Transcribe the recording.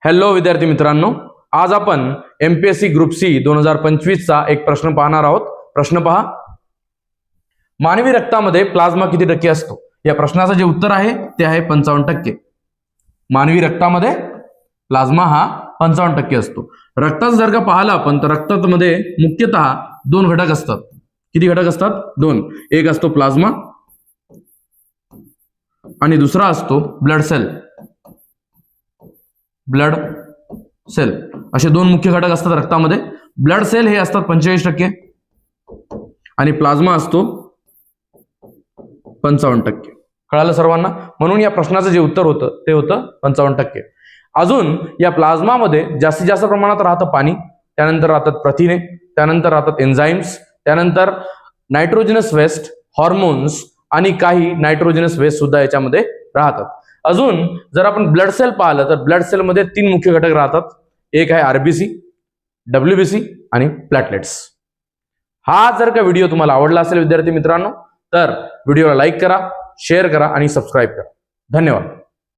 Hello विद्यार्थी मित्रांनो, आज आपण एमपीएससी ग्रुप सी 2025 चा एक प्रश्न पाहणार आहोत। प्रश्न पहा, मानवी रक्तामध्ये प्लाझ्मा किती टक्के असतो? या प्रश्नाचं जे उत्तर आहे ते आहे 55%। मानवी रक्तामध्ये प्लाझ्मा हा 55% असतो। रक्ताचं जर का पाहिलं आपण तर रक्तामध्ये मुख्यतः दोन घटक असतात। किती घटक असतात? दोन। एक असतो प्लाझ्मा आणि दुसरा असतो ब्लड सेल। ब्लड सेल असे दोन मुख्य घटक असतात रक्तामध्ये। ब्लड सेल हे असतात 45% आणि प्लाझ्मा असतो 55%। कळालं सर्वांना? म्हणून या प्रश्नाचं जे उत्तर होतं ते होतं 55%। अजून या प्लाझ्मामध्ये जास्तीत जास्त प्रमाणात राहतं पाणी, त्यानंतर राहतात प्रथिने, त्यानंतर राहतात एन्झाइम्स, त्यानंतर नायट्रोजनस वेस्ट, हॉर्मोन्स आणि काही नायट्रोजनस वेस्ट सुद्धा याच्यामध्ये राहतात। अजून जर आपण ब्लड सेल पाहिलं तर ब्लड सेल मध्ये तीन मुख्य घटक राहतात। एक आहे आरबीसी, डब्ल्यूबीसी आणि प्लॅटलेट्स। हा जर का व्हिडिओ तुम्हाला आवडला असेल विद्यार्थी मित्रांनो तर व्हिडिओला लाईक करा, शेअर करा आणि सबस्क्राईब करा। धन्यवाद।